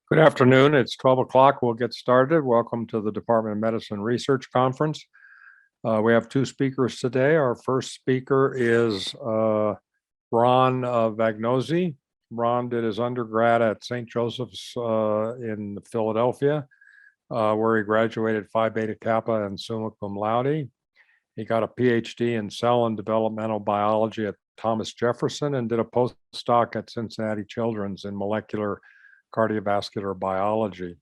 Good afternoon. It's 12 o'clock. We'll get started. Welcome to the Department of Medicine Research Conference. We have two speakers today. Our first speaker is Ron Vagnozzi. Ron did his undergrad at St. Joseph's in Philadelphia, where he graduated Phi Beta Kappa and summa cum laude. He got a PhD in cell and developmental biology at Thomas Jefferson and did a postdoc at Cincinnati Children's in molecular cardiovascular biology.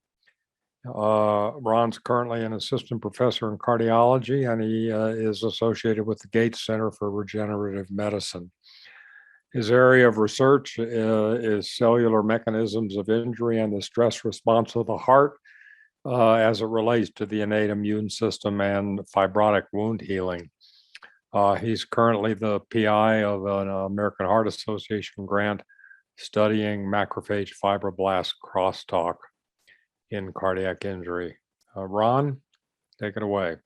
Ron's currently an assistant professor in cardiology, and he is associated with the Gates Center for Regenerative Medicine. His area of research is cellular mechanisms of injury and the stress response of the heart as it relates to the innate immune system and fibrotic wound healing. He's currently the PI of an American Heart Association grant studying macrophage fibroblast crosstalk in cardiac injury. Ron, take it away.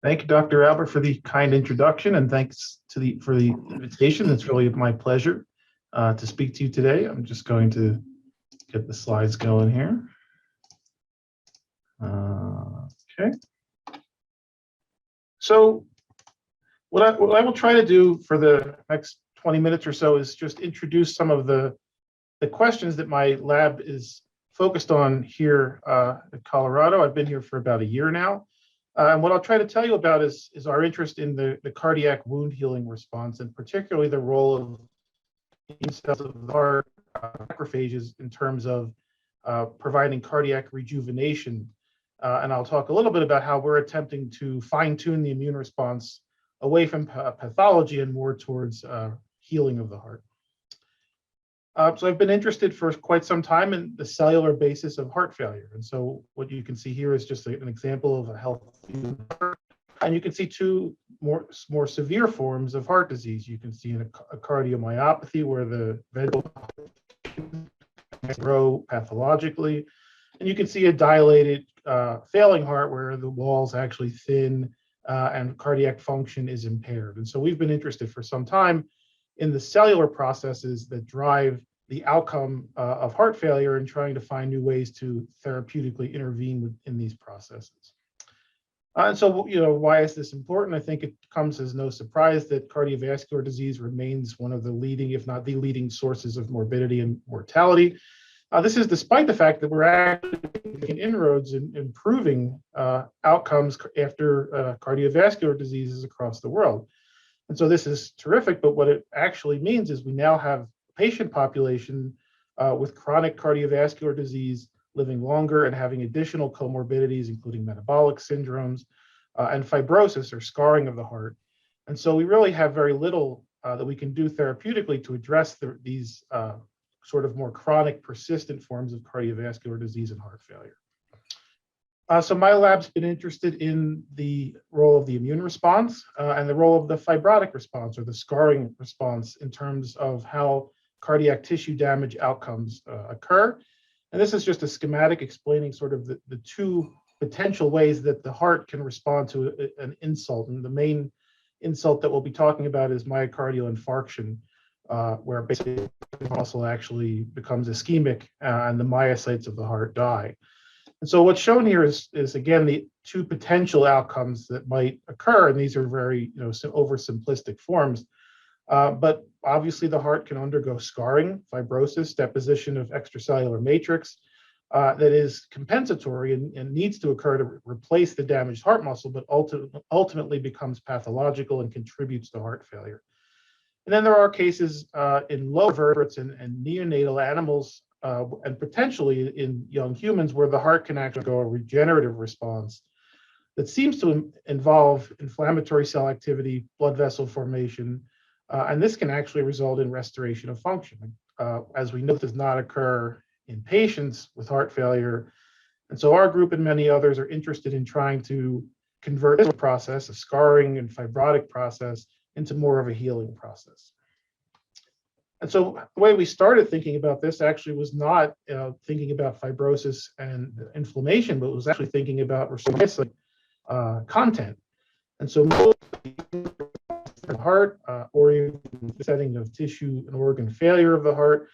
Thank you, Dr. Albert, for the kind introduction, and thanks for the invitation. It's really my pleasure to speak to you today. I'm just going to get the slides going here. Okay. So what I will try to do for the next 20 minutes or so is just introduce some of the questions that my lab is focused on here at Colorado. I've been here for about a year now. And what I'll try to tell you about is our interest in the cardiac wound healing response, and particularly the role of immune cells of the heart, macrophages, in terms of providing cardiac rejuvenation. And I'll talk a little bit about how we're attempting to fine-tune the immune response away from pathology and more towards healing of the heart. So I've been interested for quite some time in the cellular basis of heart failure. And so what you can see here is just an example of a healthy heart. And you can see two more severe forms of heart disease. You can see a cardiomyopathy where the ventricle grow pathologically. And you can see a dilated failing heart where the walls actually thin and cardiac function is impaired. And so we've been interested for some time in the cellular processes that drive the outcome of heart failure and trying to find new ways to therapeutically intervene in these processes. And so, why is this important? I think it comes as no surprise that cardiovascular disease remains one of the leading, if not the leading, sources of morbidity and mortality. This is despite the fact that we're actually making inroads in improving outcomes after cardiovascular diseases across the world. And so this is terrific, but what it actually means is we now have a patient population with chronic cardiovascular disease living longer and having additional comorbidities, including metabolic syndromes and fibrosis or scarring of the heart. And so we really have very little that we can do therapeutically to address these sort of more chronic, persistent forms of cardiovascular disease and heart failure. So my lab's been interested in the role of the immune response and the role of the fibrotic response or the scarring response in terms of how cardiac tissue damage outcomes occur. And this is just a schematic explaining sort of the two potential ways that the heart can respond to an insult. And the main insult that we'll be talking about is myocardial infarction, where basically the muscle actually becomes ischemic and the myocytes of the heart die. And so what's shown here is again, the two potential outcomes that might occur, and these are very oversimplistic forms. But obviously the heart can undergo scarring, fibrosis, deposition of extracellular matrix that is compensatory and needs to occur to replace the damaged heart muscle, but ultimately becomes pathological and contributes to heart failure. And then there are cases in lower vertebrates and neonatal animals and potentially in young humans where the heart can actually go a regenerative response that seems to involve inflammatory cell activity, blood vessel formation, and this can actually result in restoration of function. As we know, does not occur in patients with heart failure. And so our group and many others are interested in trying to convert this process, a scarring and fibrotic process, into more of a healing process. And so the way we started thinking about this actually was not thinking about fibrosis and inflammation, but was actually thinking about restoring content. And so the heart or even the setting of tissue and organ failure of the heart,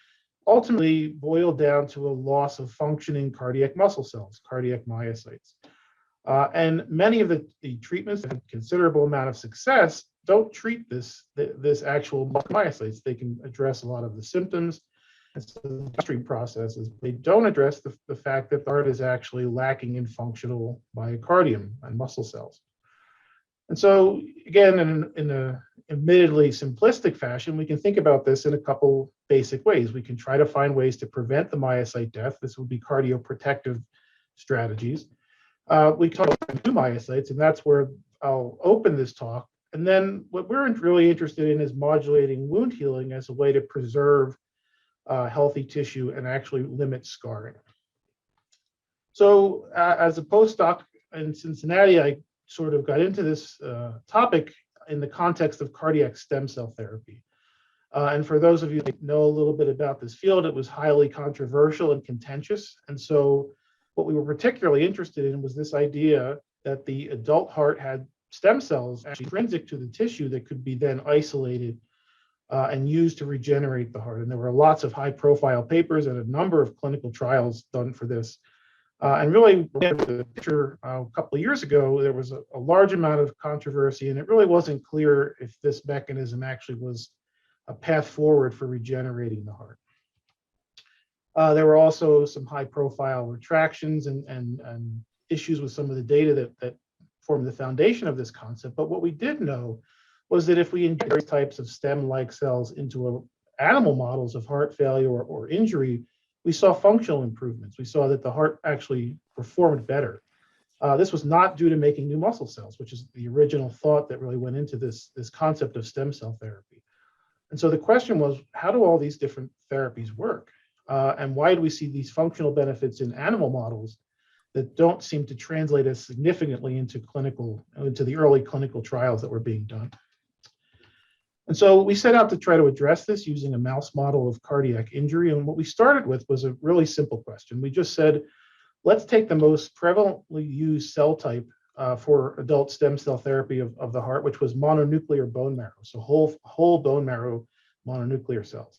ultimately boiled down to a loss of functioning cardiac muscle cells, cardiac myocytes. And many of the treatments that have considerable amount of success don't treat this actual myocytes. They can address a lot of the symptoms and the downstream processes. They don't address the fact that the heart is actually lacking in functional myocardium and muscle cells. And so, again, in a admittedly simplistic fashion, we can think about this in a couple basic ways. We can try to find ways to prevent the myocyte death. This would be cardioprotective strategies. We talk about new myocytes, and that's where I'll open this talk. And then what we're really interested in is modulating wound healing as a way to preserve healthy tissue and actually limit scarring. So as a postdoc in Cincinnati, I sort of got into this topic in the context of cardiac stem cell therapy. And for those of you that know a little bit about this field, it was highly controversial and contentious. And so what we were particularly interested in was this idea that the adult heart had stem cells actually intrinsic to the tissue that could be then isolated and used to regenerate the heart. And there were lots of high-profile papers and a number of clinical trials done for this. And really, the picture a couple of years ago, there was a large amount of controversy, and it really wasn't clear if this mechanism actually was a path forward for regenerating the heart. There were also some high-profile retractions and issues with some of the data that formed the foundation of this concept. But what we did know was that if we inject various types of stem-like cells into animal models of heart failure or injury, we saw functional improvements. We saw that the heart actually performed better. This was not due to making new muscle cells, which is the original thought that really went into this concept of stem cell therapy. And so the question was, how do all these different therapies work? And why do we see these functional benefits in animal models that don't seem to translate as significantly into the early clinical trials that were being done? And so we set out to try to address this using a mouse model of cardiac injury. And what we started with was a really simple question. We just said, let's take the most prevalently used cell type for adult stem cell therapy of the heart, which was mononuclear bone marrow, so whole bone marrow mononuclear cells.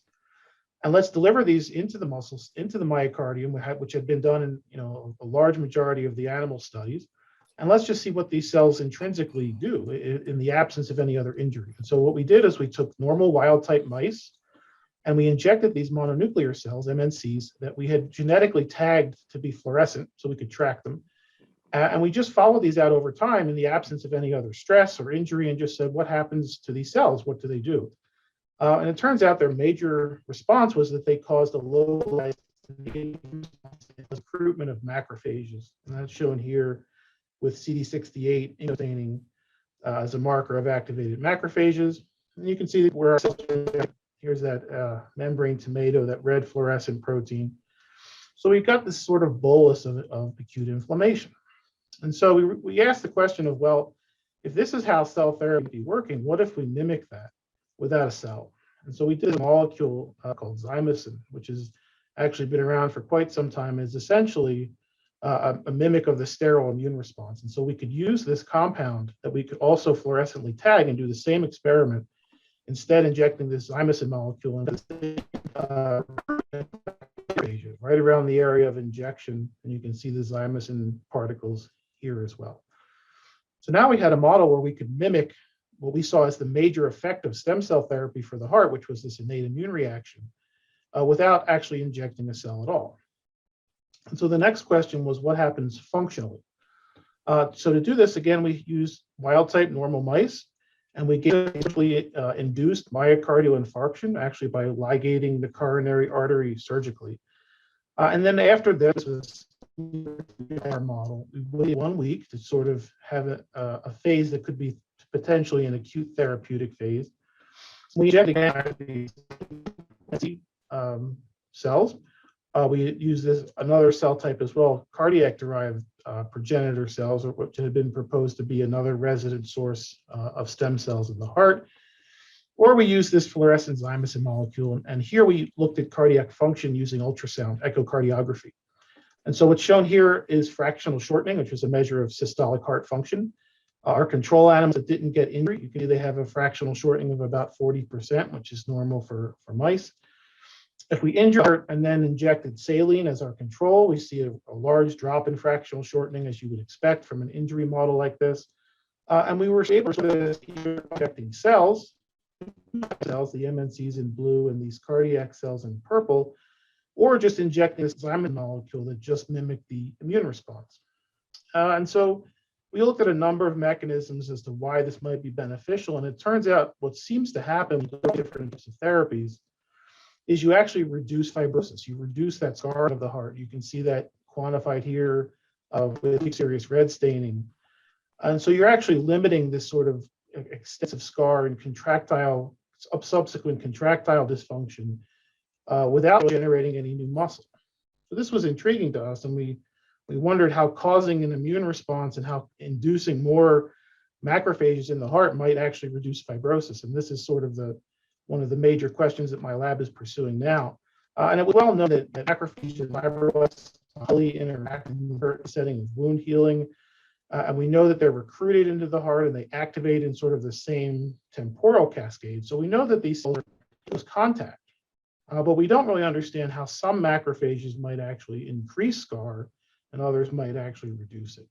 And let's deliver these into the muscles, into the myocardium, which had been done in a large majority of the animal studies. And let's just see what these cells intrinsically do in the absence of any other injury. And so what we did is we took normal wild type mice and we injected these mononuclear cells, MNCs, that we had genetically tagged to be fluorescent so we could track them. And we just followed these out over time in the absence of any other stress or injury and just said, what happens to these cells? What do they do? And it turns out their major response was that they caused a localized recruitment of macrophages. And that's shown here with CD68 staining as a marker of activated macrophages. And you can see where our cells are. Here's that membrane tomato, that red fluorescent protein. So we've got this sort of bolus of acute inflammation. And so we asked the question of, well, if this is how cell therapy is working, what if we mimic that without a cell? And so we did a molecule called zymacin, which has actually been around for quite some time, is essentially a mimic of the sterile immune response. And so we could use this compound that we could also fluorescently tag and do the same experiment, instead injecting this zymacin molecule into the right around the area of injection. And you can see the zymacin particles here as well. So now we had a model where we could mimic what we saw as the major effect of stem cell therapy for the heart, which was this innate immune reaction, without actually injecting a cell at all. And so the next question was, what happens functionally? So to do this, again, we used wild type normal mice, and we induced myocardial infarction, actually by ligating the coronary artery surgically. And then after this was our model, we waited 1 week to sort of have a phase that could be potentially an acute therapeutic phase. We injected these cells. We use another cell type as well, cardiac-derived progenitor cells, which had been proposed to be another resident source of stem cells in the heart. Or we use this fluorescent zymacin molecule, and here we looked at cardiac function using ultrasound, echocardiography. And so what's shown here is fractional shortening, which is a measure of systolic heart function. Our control animals that didn't get injury, you can see they have a fractional shortening of about 40%, which is normal for mice. If we injure the heart and then injected saline as our control, we see a large drop in fractional shortening, as you would expect from an injury model like this. And we were able to see injecting cells, the MNCs in blue and these cardiac cells in purple, or just injecting this enzyme molecule that just mimicked the immune response. And so we looked at a number of mechanisms as to why this might be beneficial. And it turns out what seems to happen with different types of therapies is you actually reduce fibrosis. You reduce that scarring of the heart. You can see that quantified here with serious red staining. And so you're actually limiting this sort of extensive scar and subsequent contractile dysfunction without generating any new muscle. So this was intriguing to us, and we wondered how causing an immune response and how inducing more macrophages in the heart might actually reduce fibrosis. And this is sort of one of the major questions that my lab is pursuing now. And it was well known that macrophages and fibroblasts highly interact in the setting of wound healing. And we know that they're recruited into the heart and they activate in sort of the same temporal cascade. So we know that these cells are contact. But we don't really understand how some macrophages might actually increase scar and others might actually reduce it.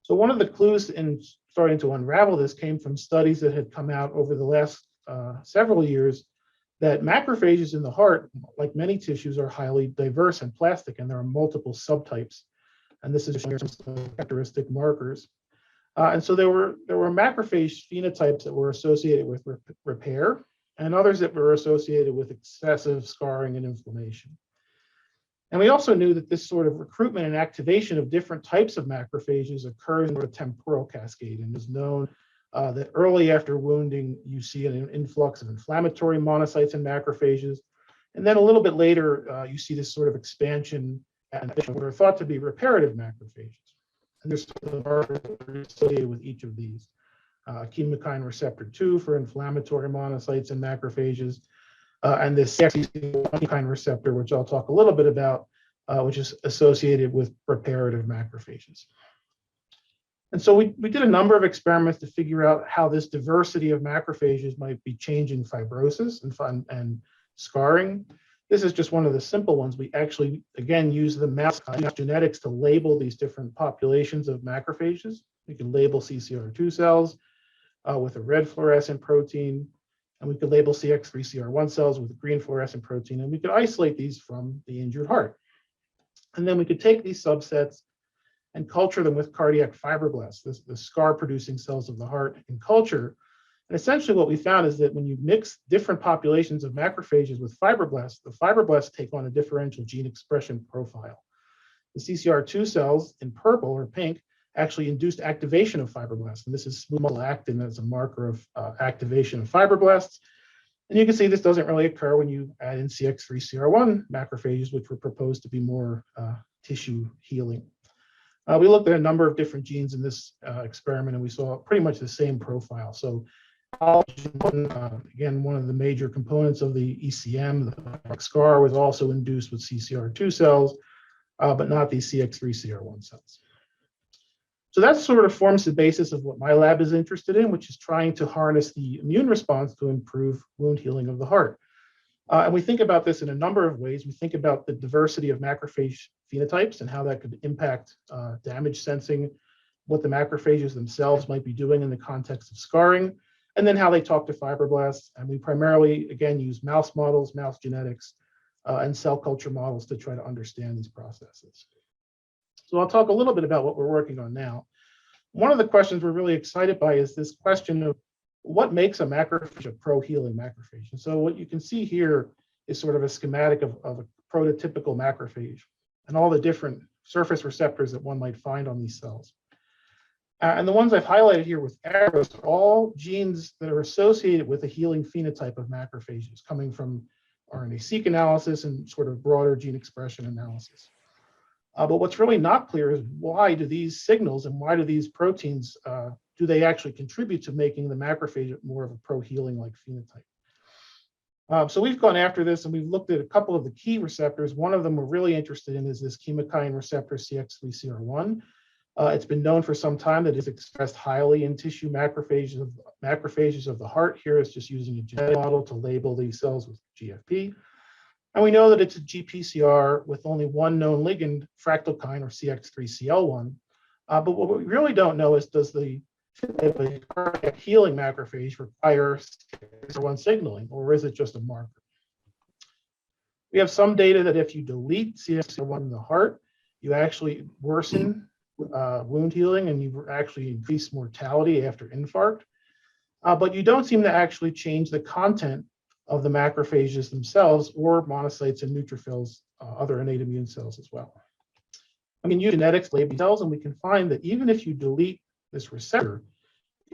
So one of the clues in starting to unravel this came from studies that had come out over the last several years that macrophages in the heart, like many tissues, are highly diverse and plastic, and there are multiple subtypes. And this is some characteristic markers. And so there were macrophage phenotypes that were associated with repair, and others that were associated with excessive scarring and inflammation. And we also knew that this sort of recruitment and activation of different types of macrophages occurs in a temporal cascade, and is known that early after wounding, you see an influx of inflammatory monocytes and macrophages. And then a little bit later, you see this sort of expansion and what are thought to be reparative macrophages. And there's markers associated with each of these. Chemokine receptor 2 for inflammatory monocytes and macrophages, and this chemokine receptor, which I'll talk a little bit about, which is associated with reparative macrophages. And so we did a number of experiments to figure out how this diversity of macrophages might be changing fibrosis and scarring. This is just one of the simple ones. We actually, again, use the mouse genetics to label these different populations of macrophages. We can label CCR2 cells with a red fluorescent protein, and we could label CX3CR1 cells with a green fluorescent protein, and we could isolate these from the injured heart. And then we could take these subsets and culture them with cardiac fibroblasts, the scar-producing cells of the heart in culture. And essentially what we found is that when you mix different populations of macrophages with fibroblasts, the fibroblasts take on a differential gene expression profile. The CCR2 cells in purple or pink actually induced activation of fibroblasts, and this is smooth muscle actin as a marker of activation of fibroblasts. And you can see this doesn't really occur when you add in CX3CR1 macrophages, which were proposed to be more tissue healing. We looked at a number of different genes in this experiment, and we saw pretty much the same profile. So again, one of the major components of the ECM, the scar, was also induced with CCR2 cells, but not these CX3CR1 cells. So that sort of forms the basis of what my lab is interested in, which is trying to harness the immune response to improve wound healing of the heart. And we think about this in a number of ways. We think about the diversity of macrophage phenotypes and how that could impact damage sensing, what the macrophages themselves might be doing in the context of scarring, and then how they talk to fibroblasts. And we primarily, again, use mouse models, mouse genetics, and cell culture models to try to understand these processes. So I'll talk a little bit about what we're working on now. One of the questions we're really excited by is this question of what makes a macrophage a pro-healing macrophage. And so what you can see here is sort of a schematic of a prototypical macrophage and all the different surface receptors that one might find on these cells. And the ones I've highlighted here with arrows are all genes that are associated with a healing phenotype of macrophages coming from RNA-seq analysis and sort of broader gene expression analysis. But what's really not clear is why do these signals and why do these proteins, do they actually contribute to making the macrophage more of a pro-healing like phenotype? So we've gone after this and we've looked at a couple of the key receptors. One of them we're really interested in is this chemokine receptor CX3CR1. It's been known for some time that it's expressed highly in tissue macrophages of the heart. Here it's just using a genetic model to label these cells with GFP. And we know that it's a GPCR with only one known ligand, fractalkine or CX3CL1. But what we really don't know is, does the cardiac healing macrophage require CXCR1 signaling, or is it just a marker? We have some data that if you delete CXCR1 in the heart, you actually worsen wound healing and you actually increase mortality after infarct. But you don't seem to actually change the content of the macrophages themselves or monocytes and neutrophils, other innate immune cells as well. We can use genetics to label cells, and we can find that even if you delete this receptor,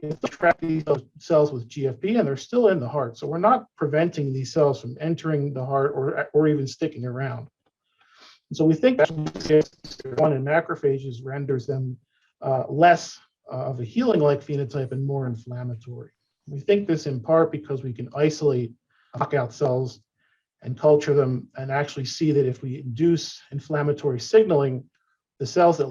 you can track these cells with GFP, and they're still in the heart. So we're not preventing these cells from entering the heart or even sticking around. And so we think that one in macrophages renders them less of a healing-like phenotype and more inflammatory. We think this in part because we can isolate knockout cells and culture them and actually see that if we induce inflammatory signaling, the cells that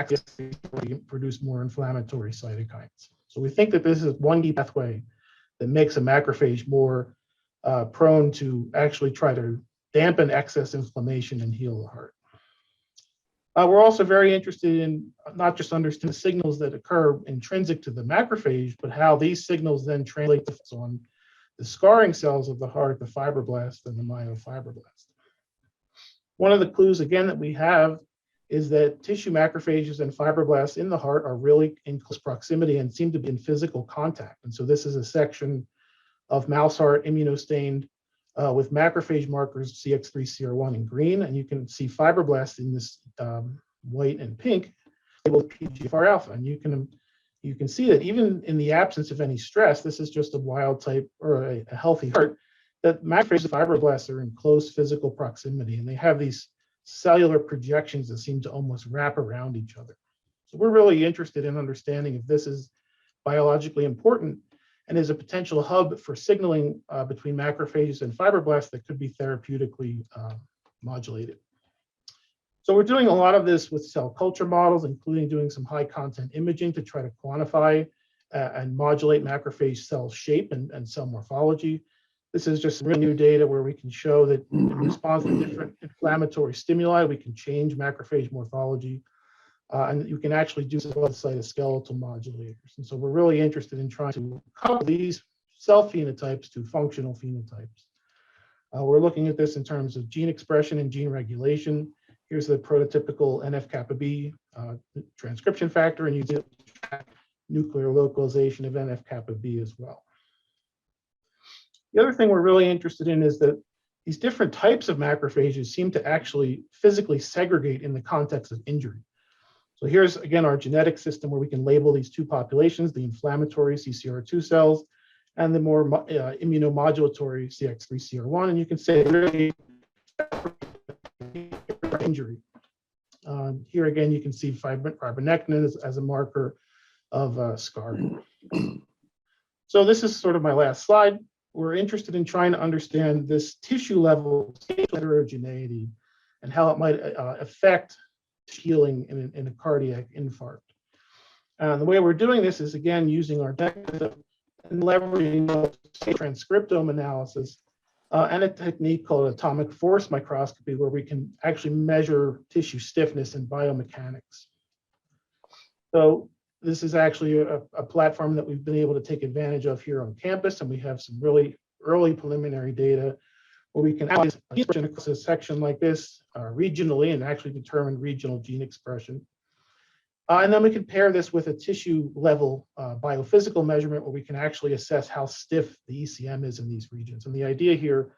produce more inflammatory cytokines. So we think that this is one key pathway that makes a macrophage more prone to actually try to dampen excess inflammation and heal the heart. We're also very interested in not just understanding the signals that occur intrinsic to the macrophage, but how these signals then translate on the scarring cells of the heart, the fibroblasts and the myofibroblasts. One of the clues, again, that we have is that tissue macrophages and fibroblasts in the heart are really in close proximity and seem to be in physical contact. And so this is a section of mouse heart immunostained with macrophage markers CX3CR1 in green, and you can see fibroblasts in this white and pink labeled PGFR alpha. And you can see that even in the absence of any stress, this is just a wild type or a healthy heart, that macrophages and fibroblasts are in close physical proximity, and they have these cellular projections that seem to almost wrap around each other. So we're really interested in understanding if this is biologically important and is a potential hub for signaling between macrophages and fibroblasts that could be therapeutically modulated. So we're doing a lot of this with cell culture models, including doing some high content imaging to try to quantify and modulate macrophage cell shape and cell morphology. This is just real new data where we can show that in response to different inflammatory stimuli, we can change macrophage morphology. And you can actually do cytoskeletal modulators. And so we're really interested in trying to couple these cell phenotypes to functional phenotypes. We're looking at this in terms of gene expression and gene regulation. Here's the prototypical NF-kappa B transcription factor, and you get nuclear localization of NF-kappa B as well. The other thing we're really interested in is that these different types of macrophages seem to actually physically segregate in the context of injury. So here's, again, our genetic system where we can label these two populations, the inflammatory CCR2 cells and the more immunomodulatory CX3CR1. And you can say really injury. Here again, you can see fibronectin as a marker of scarring. So this is sort of my last slide. We're interested in trying to understand this tissue level heterogeneity and how it might affect healing in a cardiac infarct. The way we're doing this is, again, using our data and leveraging transcriptome analysis and a technique called atomic force microscopy, where we can actually measure tissue stiffness and biomechanics. So this is actually a platform that we've been able to take advantage of here on campus, and we have some really early preliminary data where we can analyze a section like this regionally and actually determine regional gene expression. And then we can pair this with a tissue level biophysical measurement where we can actually assess how stiff the ECM is in these regions. And the idea here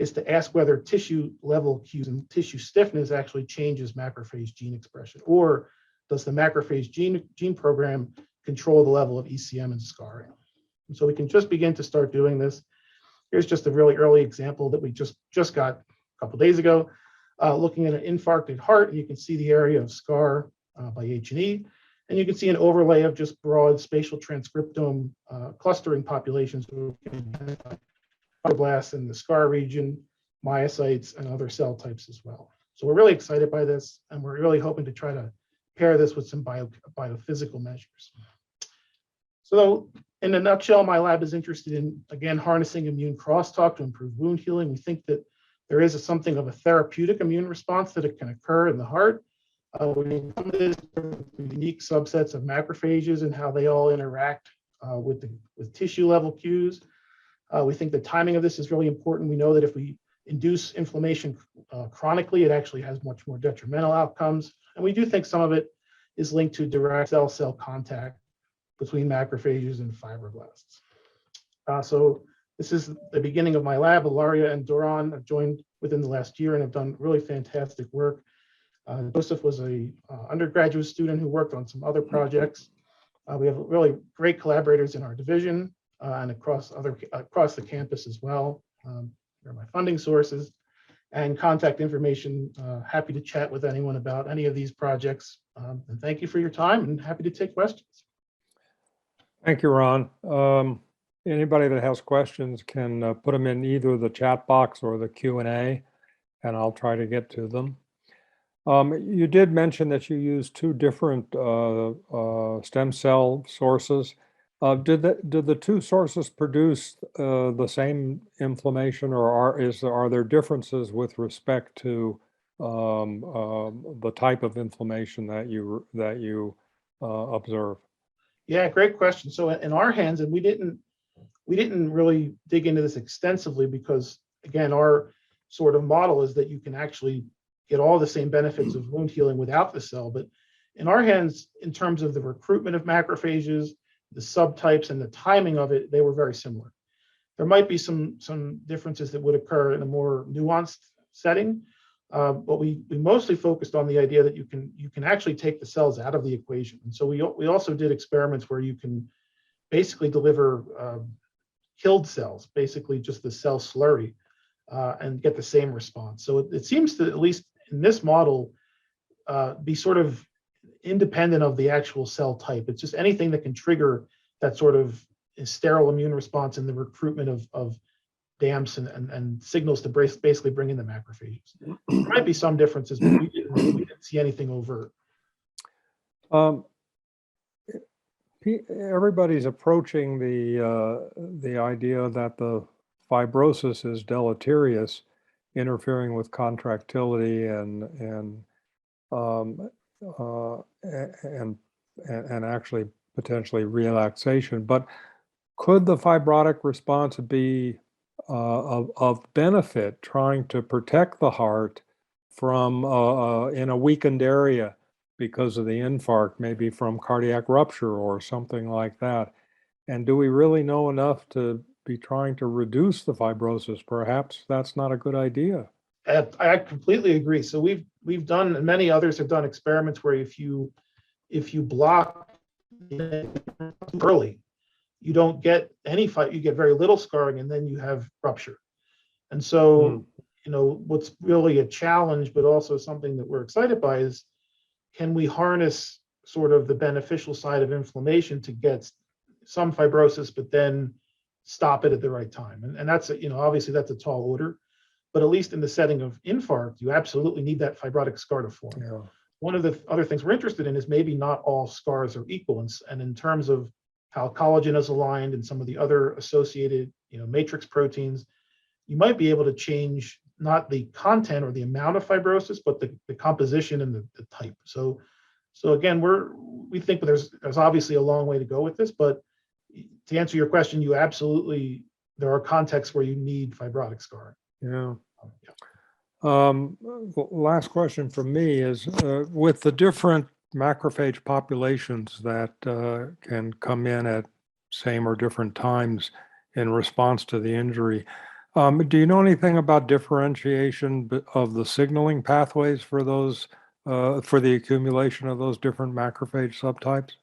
is to ask whether tissue level cues and tissue stiffness actually changes macrophage gene expression, or does the macrophage gene program control the level of ECM and scarring? And so we can just begin to start doing this. Here's just a really early example that we just got a couple days ago, looking at an infarcted heart. And you can see the area of scar by H&E, and you can see an overlay of just broad spatial transcriptome clustering populations where we can identify fibroblasts in the scar region, myocytes, and other cell types as well. So we're really excited by this, and we're really hoping to try to pair this with some biophysical measures. So in a nutshell, my lab is interested in, again, harnessing immune crosstalk to improve wound healing. We think that there is something of a therapeutic immune response that it can occur in the heart. We know this from unique subsets of macrophages and how they all interact with tissue level cues. We think the timing of this is really important. We know that if we induce inflammation chronically, it actually has much more detrimental outcomes. And we do think some of it is linked to direct cell-cell contact between macrophages and fibroblasts. So this is the beginning of my lab. Ilaria and Doron have joined within the last year and have done really fantastic work. Joseph was a undergraduate student who worked on some other projects. We have really great collaborators in our division and across the campus as well. Here are my funding sources and contact information. Happy to chat with anyone about any of these projects. And thank you for your time and happy to take questions. Thank you, Ron. Anybody that has questions can put them in either the chat box or the Q&A, and I'll try to get to them. You did mention that you used two different stem cell sources. Did the two sources produce the same inflammation, or are there differences with respect to the type of inflammation that you observe? Yeah, great question. So in our hands, and we didn't really dig into this extensively because, again, our sort of model is that you can actually get all the same benefits of wound healing without the cell. But in our hands, in terms of the recruitment of macrophages, the subtypes and the timing of it, they were very similar. There might be some differences that would occur in a more nuanced setting, but we mostly focused on the idea that you can actually take the cells out of the equation. And so we also did experiments where you can basically deliver killed cells, basically just the cell slurry, and get the same response. So it seems to, at least in this model, be sort of independent of the actual cell type. It's just anything that can trigger that sort of sterile immune response in the recruitment of DAMPs and signals to basically bring in the macrophages. There might be some differences, but we didn't see anything overt. Everybody's approaching the idea that the fibrosis is deleterious, interfering with contractility and actually potentially relaxation. But could the fibrotic response be of benefit, trying to protect the heart from in a weakened area because of the infarct, maybe from cardiac rupture or something like that? And do we really know enough to be trying to reduce the fibrosis? Perhaps that's not a good idea. I completely agree. So we've done, and many others have done, experiments where if you block early, you don't get any fight, you get very little scarring, and then you have rupture. And so, what's really a challenge, but also something that we're excited by, is can we harness sort of the beneficial side of inflammation to get some fibrosis, but then stop it at the right time? And that's, obviously that's a tall order, but at least in the setting of infarct, you absolutely need that fibrotic scar to form. Yeah. One of the other things we're interested in is maybe not all scars are equal. And in terms of how collagen is aligned and some of the other associated, matrix proteins, you might be able to change not the content or the amount of fibrosis, but the composition and the type. So again, we think there's obviously a long way to go with this, but to answer your question, there are contexts where you need fibrotic scarring. Yeah. Last question from me is, with the different macrophage populations that can come in at same or different times in response to the injury, do you know anything about differentiation of the signaling pathways for those, for the accumulation of those different macrophage subtypes?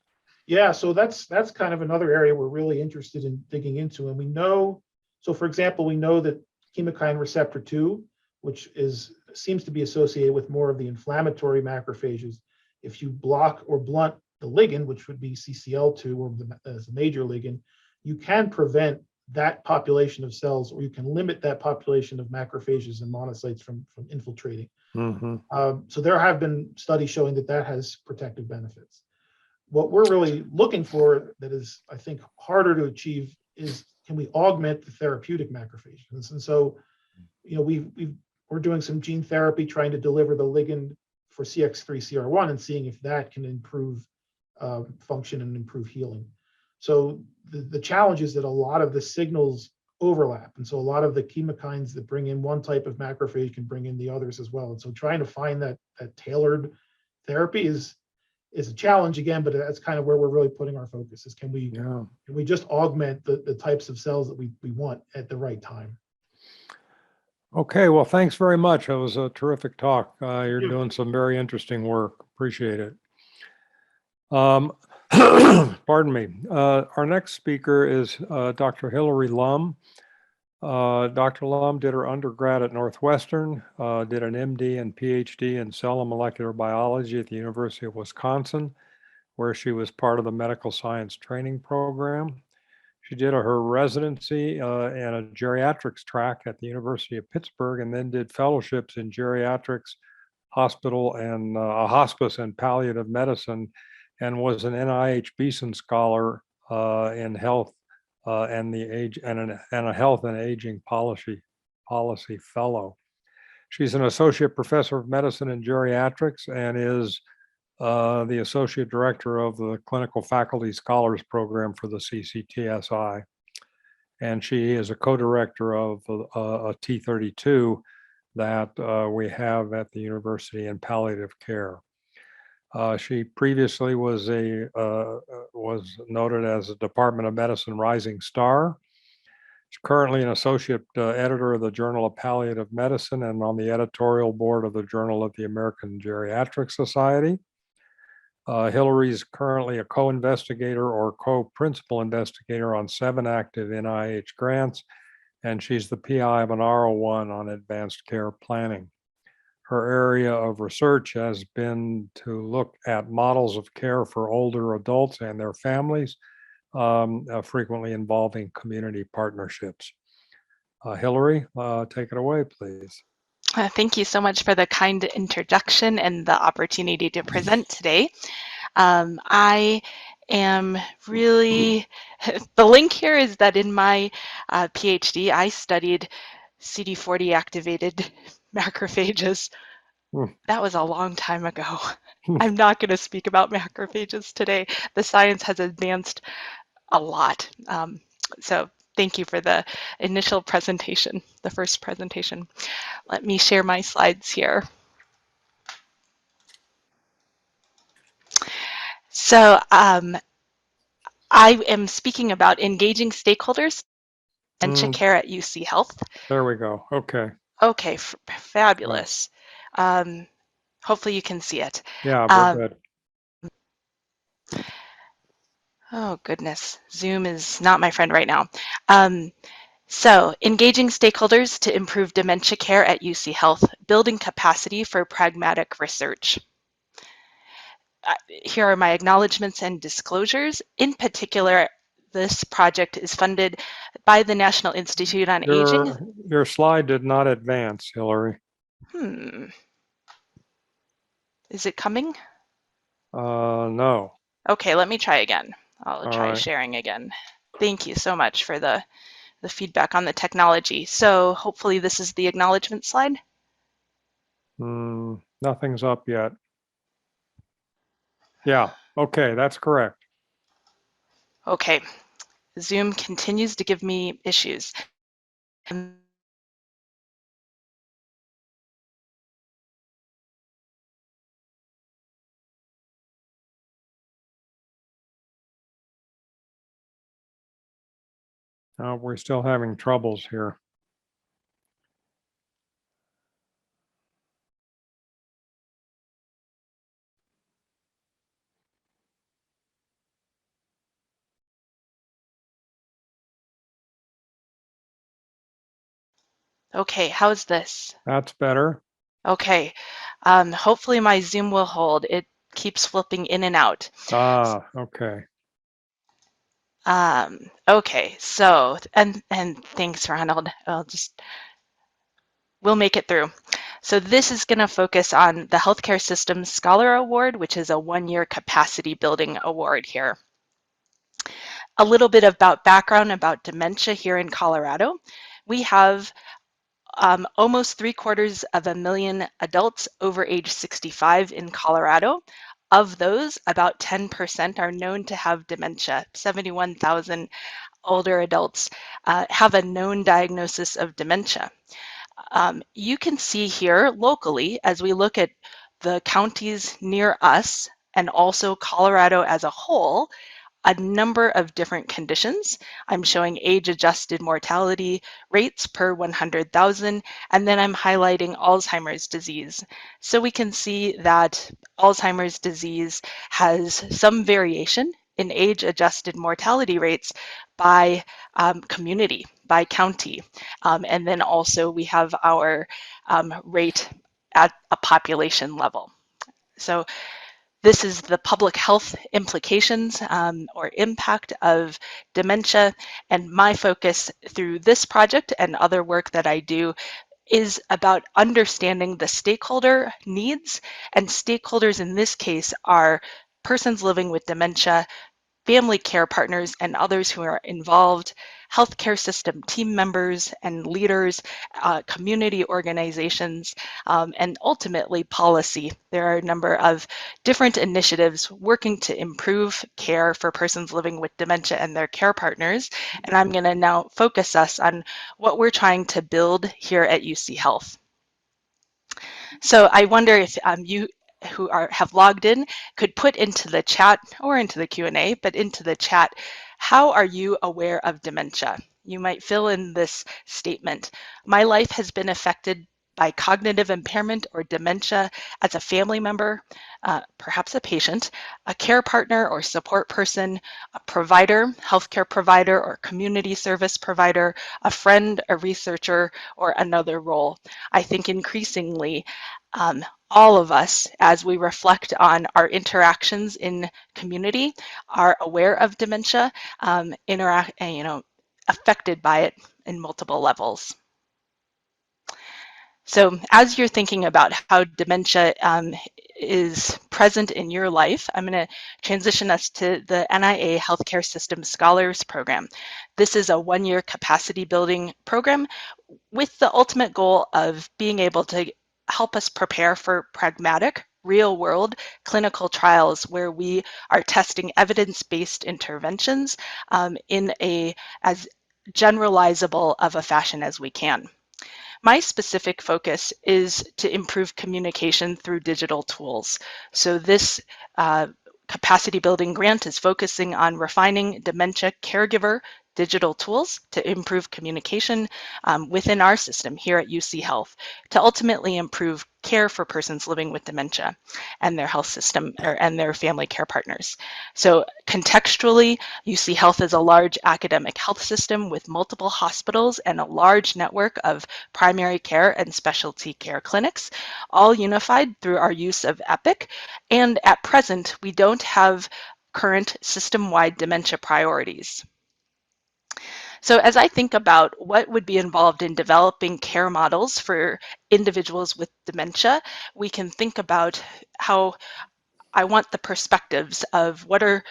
Yeah, so that's kind of another area we're really interested in digging into. And we know, so for example, we know that chemokine receptor 2, which seems to be associated with more of the inflammatory macrophages, if you block or blunt the ligand, which would be CCL2 or as a major ligand, you can prevent that population of cells, or you can limit that population of macrophages and monocytes from infiltrating. Mm-hmm. So there have been studies showing that has protective benefits. What we're really looking for that is, I think, harder to achieve is, can we augment the therapeutic macrophages? And so, we've we're doing some gene therapy trying to deliver the ligand for CX3CR1 and seeing if that can improve function and improve healing. So the challenge is that a lot of the signals overlap. And so a lot of the chemokines that bring in one type of macrophage can bring in the others as well. And so trying to find that tailored therapy is a challenge again, but that's kind of where we're really putting our focus is can we just augment the types of cells that we want at the right time. Okay, well, thanks very much. It was a terrific talk. You're doing some very interesting work. Appreciate it. Pardon me. Our next speaker is Dr. Hilary Lum. Dr. Lum did her undergrad at Northwestern, did an MD and PhD in cell and molecular biology at the University of Wisconsin, where she was part of the medical science training program. She did her residency in a geriatrics track at the University of Pittsburgh, and then did fellowships in geriatrics, hospital, and hospice and palliative medicine, and was an NIH Beeson Scholar in health and a health and aging policy fellow. She's an associate professor of medicine and geriatrics and is the associate director of the Clinical Faculty Scholars Program for the CCTSI. And she is a co-director of a T32 that we have at the university in palliative care. She previously was noted as a Department of Medicine Rising Star. She's currently an associate editor of the Journal of Palliative Medicine and on the editorial board of the Journal of the American Geriatric Society. Hilary is currently a co-investigator or co-principal investigator on 7 active NIH grants, and she's the PI of an R01 on advanced care planning. Her area of research has been to look at models of care for older adults and their families, frequently involving community partnerships. Hilary, take it away, please. Thank you so much for the kind introduction and the opportunity to present today. I am really, the link here is that in my PhD, I studied CD40 activated macrophages. That was a long time ago. I'm not going to speak about macrophages today. The science has advanced a lot. So thank you for the initial presentation, the first presentation. Let me share my slides here. So I am speaking about engaging stakeholders and dementia care at UCHealth. There we go. Okay. Okay, fabulous. Hopefully you can see it. Yeah, we're good. Oh goodness, Zoom is not my friend right now. So engaging stakeholders to improve dementia care at UCHealth, building capacity for pragmatic research. Here are my acknowledgements and disclosures. In particular, this project is funded by the National Institute on Aging. Your slide did not advance, Hilary. Is it coming? No. Okay, let me try again. I'll try sharing again. Thank you so much for the feedback on the technology. So hopefully this is the acknowledgement slide. Nothing's up yet. Yeah, okay, that's correct. Okay, Zoom continues to give me issues. We're still having troubles here. Okay, how's this? That's better. Okay, hopefully my Zoom will hold. It keeps flipping in and out. Okay. Okay, so, and thanks, Ronald. We'll make it through. So this is going to focus on the Healthcare Systems Scholar Award, which is a 1-year capacity building award here. A little bit about background about dementia here in Colorado. We have almost 750,000 adults over age 65 in Colorado. Of those, about 10% are known to have dementia. 71,000 older adults have a known diagnosis of dementia. You can see here locally, as we look at the counties near us and also Colorado as a whole, a number of different conditions. I'm showing age-adjusted mortality rates per 100,000, and then I'm highlighting Alzheimer's disease. So we can see that Alzheimer's disease has some variation in age-adjusted mortality rates by community, by county. And then also we have our rate at a population level. So this is the public health implications or impact of dementia, and my focus through this project and other work that I do is about understanding the stakeholder needs, and stakeholders in this case are persons living with dementia, family care partners and others who are involved, healthcare system team members and leaders, community organizations, and ultimately policy. There are a number of different initiatives working to improve care for persons living with dementia and their care partners. And I'm going to now focus us on what we're trying to build here at UCHealth. So I wonder if you who have logged in could put into the chat or into the Q&A, but into the chat, how are you aware of dementia? You might fill in this statement. My life has been affected by cognitive impairment or dementia as a family member, perhaps a patient, a care partner or support person, a provider, healthcare provider or community service provider, a friend, a researcher, or another role. I think increasingly, all of us, as we reflect on our interactions in community, are aware of dementia, affected by it in multiple levels. So as you're thinking about how dementia is present in your life, I'm going to transition us to the NIA Healthcare System Scholars Program. This is a one-year capacity building program with the ultimate goal of being able to help us prepare for pragmatic, real-world clinical trials where we are testing evidence-based interventions in as generalizable of a fashion as we can. My specific focus is to improve communication through digital tools. So this capacity building grant is focusing on refining dementia caregiver digital tools to improve communication within our system here at UCHealth to ultimately improve care for persons living with dementia and their health system and their family care partners. So contextually, UCHealth is a large academic health system with multiple hospitals and a large network of primary care and specialty care clinics, all unified through our use of Epic. And at present, we don't have current system-wide dementia priorities. So as I think about what would be involved in developing care models for individuals with dementia, we can think about how I want the perspectives of what are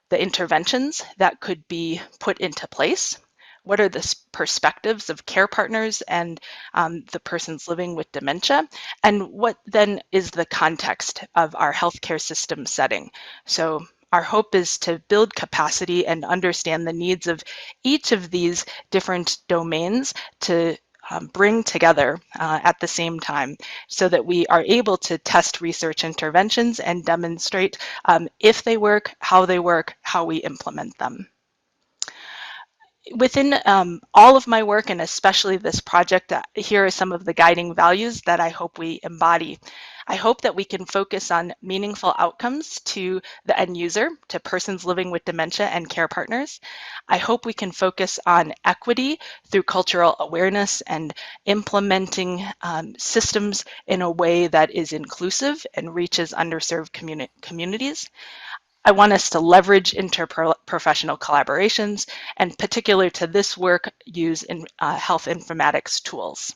the interventions that could be put into place, what are the perspectives of care partners and the persons living with dementia, and what then is the context of our healthcare system setting. So our hope is to build capacity and understand the needs of each of these different domains to bring together at the same time so that we are able to test research interventions and demonstrate if they work, how we implement them. Within all of my work, and especially this project, here are some of the guiding values that I hope we embody. I hope that we can focus on meaningful outcomes to the end user, to persons living with dementia and care partners. I hope we can focus on equity through cultural awareness and implementing systems in a way that is inclusive and reaches underserved communities. I want us to leverage interprofessional collaborations, and particular to this work, use in health informatics tools.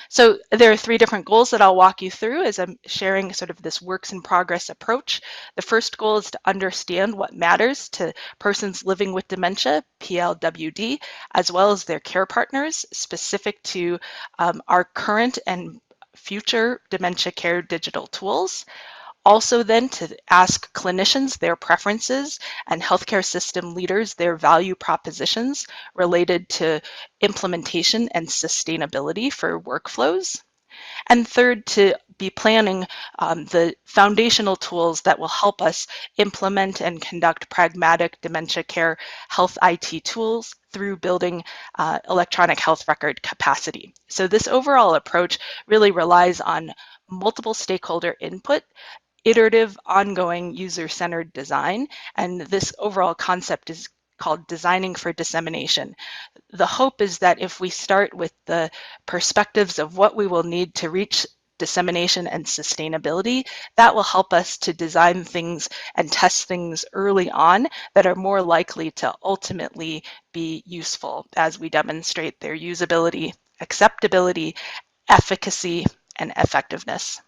So there are three different goals that I'll walk you through as I'm sharing sort of this works in progress approach. The first goal is to understand what matters to persons living with dementia, PLWD, as well as their care partners, specific to our current and future dementia care digital tools. Also then to ask clinicians their preferences and healthcare system leaders their value propositions related to implementation and sustainability for workflows. And third, to be planning the foundational tools that will help us implement and conduct pragmatic dementia care health IT tools through building electronic health record capacity. So this overall approach really relies on multiple stakeholder input, iterative, ongoing, user-centered design, and this overall concept is called designing for dissemination. The hope is that if we start with the perspectives of what we will need to reach dissemination and sustainability, that will help us to design things and test things early on that are more likely to ultimately be useful as we demonstrate their usability, acceptability, efficacy, and effectiveness.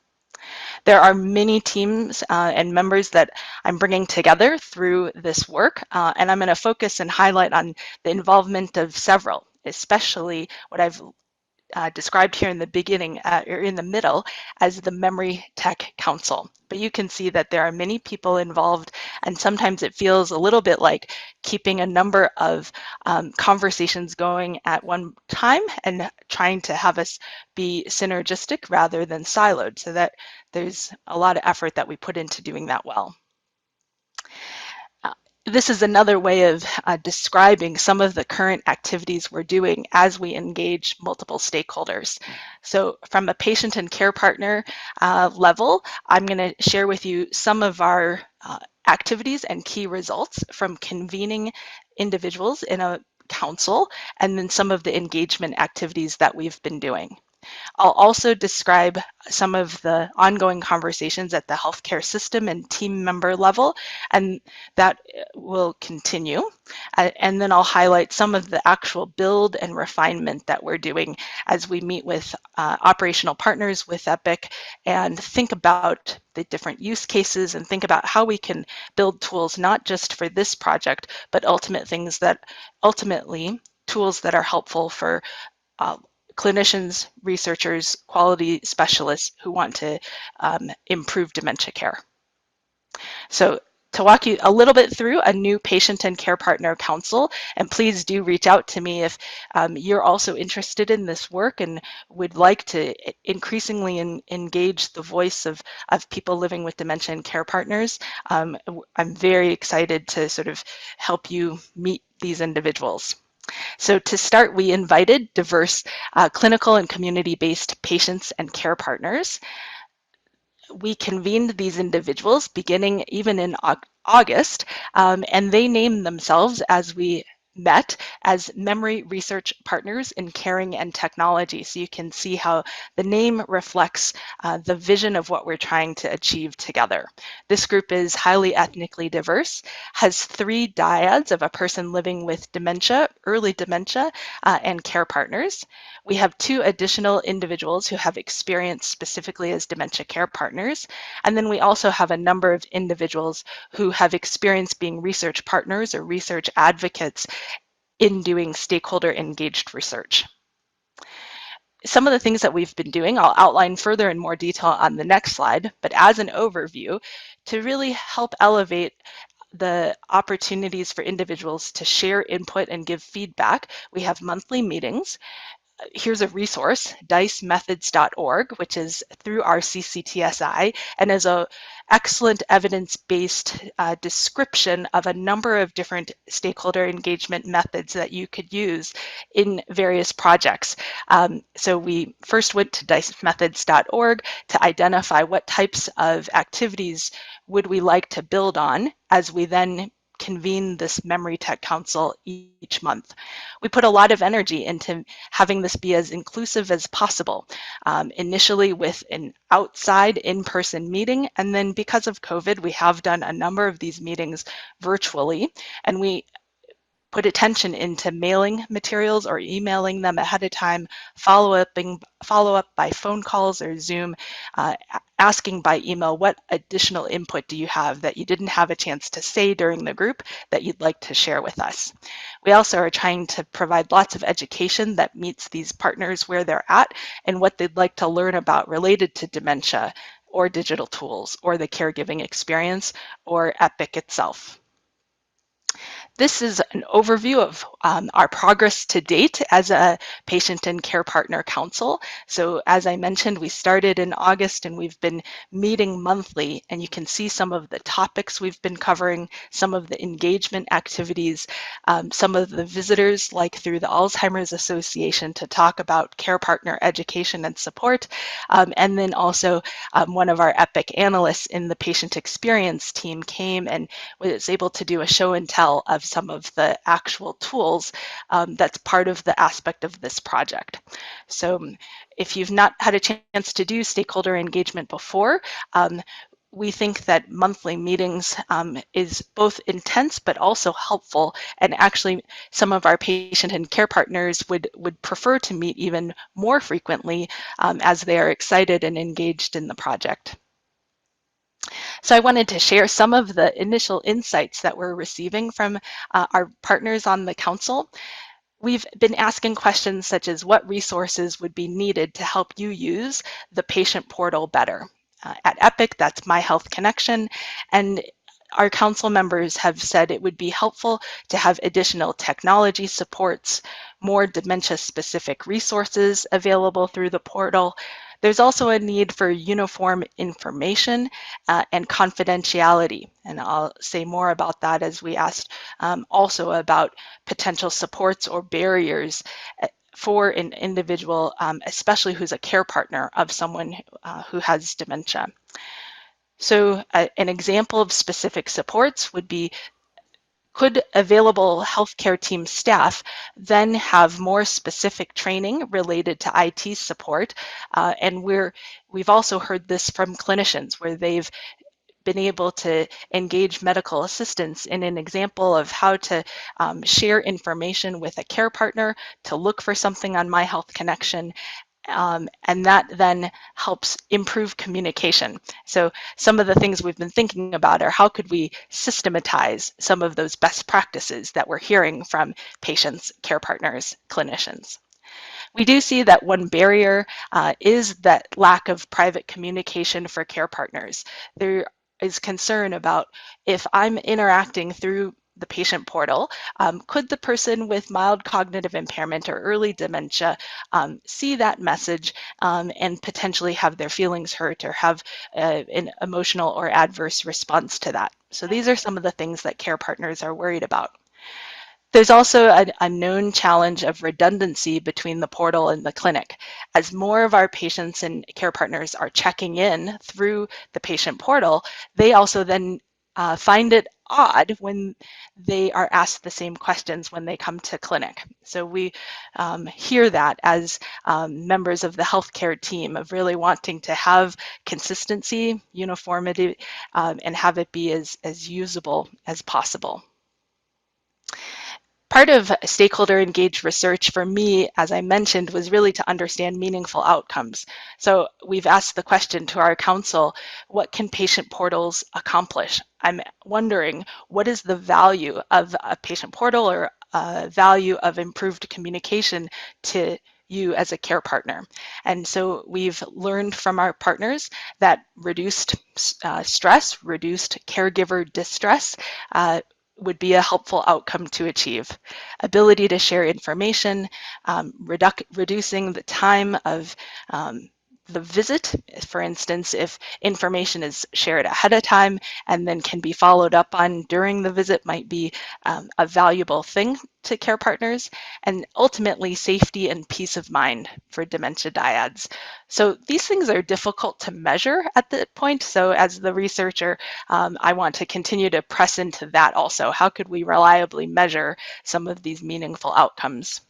There are many teams and members that I'm bringing together through this work, and I'm going to focus and highlight on the involvement of several, especially what I've described here in the beginning or in the middle as the Memory Tech Council. But you can see that there are many people involved, and sometimes it feels a little bit like keeping a number of conversations going at one time and trying to have us be synergistic rather than siloed, so that there's a lot of effort that we put into doing that well. This is another way of describing some of the current activities we're doing as we engage multiple stakeholders. So from a patient and care partner level, I'm going to share with you some of our activities and key results from convening individuals in a council, and then some of the engagement activities that we've been doing. I'll also describe some of the ongoing conversations at the healthcare system and team member level, and that will continue. And then I'll highlight some of the actual build and refinement that we're doing as we meet with operational partners with Epic and think about the different use cases and think about how we can build tools not just for this project, but ultimately tools that are helpful for clinicians, researchers, quality specialists who want to improve dementia care. So to walk you a little bit through a new patient and care partner council, and please do reach out to me if you're also interested in this work and would like to increasingly engage the voice of people living with dementia and care partners. I'm very excited to sort of help you meet these individuals. So to start, we invited diverse clinical and community-based patients and care partners. We convened these individuals beginning even in August, and they named themselves as we met as memory research partners in caring and technology. So you can see how the name reflects the vision of what we're trying to achieve together. This group is highly ethnically diverse, has 3 dyads of a person living with dementia, early dementia, and care partners. We have 2 additional individuals who have experience specifically as dementia care partners. And then we also have a number of individuals who have experience being research partners or research advocates in doing stakeholder engaged research. Some of the things that we've been doing, I'll outline further in more detail on the next slide, but as an overview, to really help elevate the opportunities for individuals to share input and give feedback, we have monthly meetings. Here's a resource, dicemethods.org, which is through our CCTSI and is an excellent evidence-based description of a number of different stakeholder engagement methods that you could use in various projects. So we first went to dicemethods.org to identify what types of activities would we like to build on as we then convene this Memory Tech Council each month. We put a lot of energy into having this be as inclusive as possible, initially with an outside in-person meeting, and then because of COVID, we have done a number of these meetings virtually, and we put attention into mailing materials or emailing them ahead of time, follow up by phone calls or Zoom, asking by email what additional input do you have that you didn't have a chance to say during the group that you'd like to share with us. We also are trying to provide lots of education that meets these partners where they're at and what they'd like to learn about related to dementia or digital tools or the caregiving experience or EPIC itself. This is an overview of our progress to date as a patient and care partner council. So as I mentioned, we started in August and we've been meeting monthly, and you can see some of the topics we've been covering, some of the engagement activities, some of the visitors like through the Alzheimer's Association to talk about care partner education and support, and then also one of our EPIC analysts in the patient experience team came and was able to do a show and tell of some of the actual tools that's part of the aspect of this project. So if you've not had a chance to do stakeholder engagement before, we think that monthly meetings is both intense but also helpful, and actually some of our patient and care partners would prefer to meet even more frequently as they are excited and engaged in the project. So I wanted to share some of the initial insights that we're receiving from our partners on the council. We've been asking questions such as what resources would be needed to help you use the patient portal better. At EPIC, that's My Health Connection, and our council members have said it would be helpful to have additional technology supports, more dementia-specific resources available through the portal. There's also a need for uniform information and confidentiality, and I'll say more about that as we asked also about potential supports or barriers for an individual, especially who's a care partner of someone who has dementia. So an example of specific supports would be, could available healthcare team staff then have more specific training related to IT support? And we've also heard this from clinicians where they've been able to engage medical assistants in an example of how to share information with a care partner to look for something on My Health Connection. And that then helps improve communication. So some of the things we've been thinking about are how could we systematize some of those best practices that we're hearing from patients, care partners, clinicians. We do see that one barrier is that lack of private communication for care partners. There is concern about if I'm interacting through the patient portal, could the person with mild cognitive impairment or early dementia see that message and potentially have their feelings hurt or have an emotional or adverse response to that? So these are some of the things that care partners are worried about. There's also a known challenge of redundancy between the portal and the clinic. As more of our patients and care partners are checking in through the patient portal, they also then find it odd when they are asked the same questions when they come to clinic. So we hear that as members of the healthcare team of really wanting to have consistency, uniformity, and have it be as usable as possible. Part of stakeholder engaged research for me, as I mentioned, was really to understand meaningful outcomes. So we've asked the question to our council, what can patient portals accomplish? I'm wondering, what is the value of a patient portal or value of improved communication to you as a care partner? And so we've learned from our partners that reduced stress, reduced caregiver distress, would be a helpful outcome to achieve. Ability to share information, reducing the time of the visit. For instance, if information is shared ahead of time and then can be followed up on during the visit, might be a valuable thing to care partners, and ultimately safety and peace of mind for dementia dyads. So these things are difficult to measure at the point. So as the researcher, I want to continue to press into that also. How could we reliably measure some of these meaningful outcomes?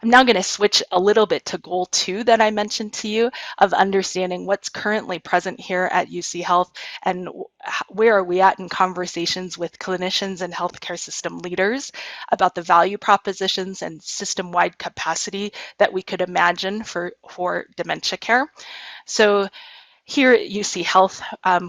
I'm now going to switch a little bit to goal 2 that I mentioned to you of understanding what's currently present here at UC Health and where are we at in conversations with clinicians and healthcare system leaders about the value propositions and system-wide capacity that we could imagine for dementia care. So here at UC Health,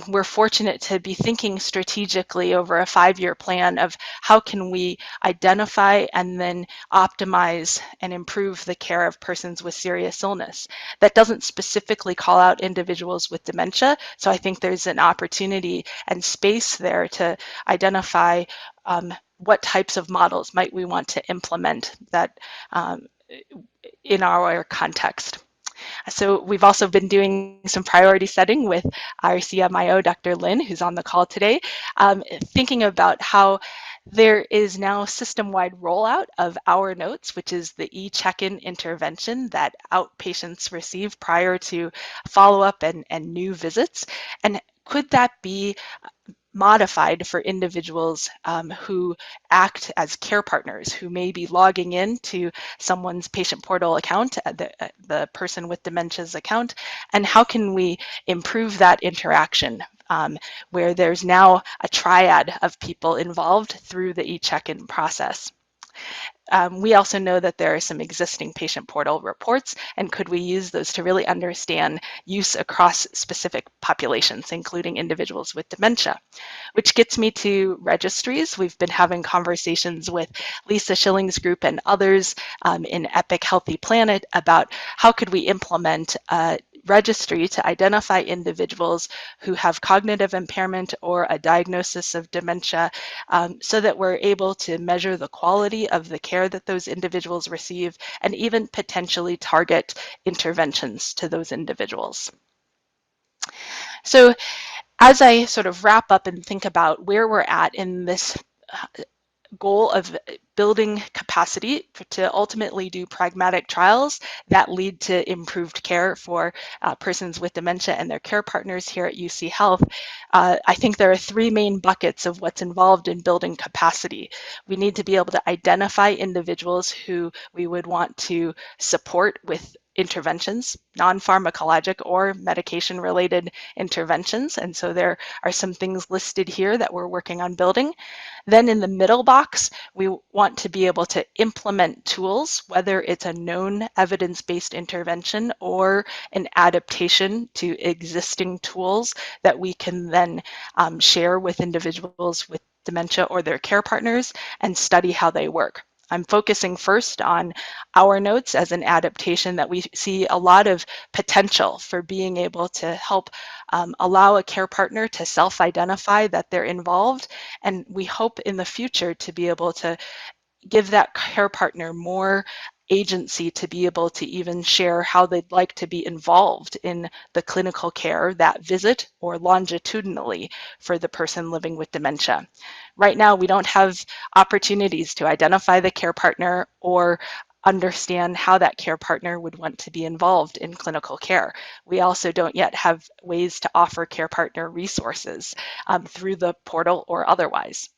we're fortunate to be thinking strategically over a 5-year plan of how can we identify and then optimize and improve the care of persons with serious illness. That doesn't specifically call out individuals with dementia, so I think there's an opportunity and space there to identify what types of models might we want to implement that in our context. So we've also been doing some priority setting with our CMIO, Dr. Lin, who's on the call today, thinking about how there is now system-wide rollout of Our Notes, which is the e-check-in intervention that outpatients receive prior to follow-up and new visits. And could that be modified for individuals who act as care partners, who may be logging in to someone's patient portal account, the person with dementia's account, and how can we improve that interaction where there's now a triad of people involved through the e-check-in process. We also know that there are some existing patient portal reports, and could we use those to really understand use across specific populations, including individuals with dementia? Which gets me to registries. We've been having conversations with Lisa Schilling's group and others in Epic Healthy Planet about how could we implement a registry to identify individuals who have cognitive impairment or a diagnosis of dementia so that we're able to measure the quality of the care that those individuals receive and even potentially target interventions to those individuals. So as I sort of wrap up and think about where we're at in this goal of building capacity to ultimately do pragmatic trials that lead to improved care for persons with dementia and their care partners here at UC Health, I think there are 3 main buckets of what's involved in building capacity. We need to be able to identify individuals who we would want to support with interventions, non-pharmacologic or medication-related interventions. And so there are some things listed here that we're working on building. Then in the middle box, we want to be able to implement tools, whether it's a known evidence-based intervention or an adaptation to existing tools that we can then share with individuals with dementia or their care partners and study how they work. I'm focusing first on Our Notes as an adaptation that we see a lot of potential for being able to help allow a care partner to self-identify that they're involved, and we hope in the future to be able to give that care partner more agency to be able to even share how they'd like to be involved in the clinical care, that visit, or longitudinally for the person living with dementia. Right now, we don't have opportunities to identify the care partner or understand how that care partner would want to be involved in clinical care. We also don't yet have ways to offer care partner resources through the portal or otherwise.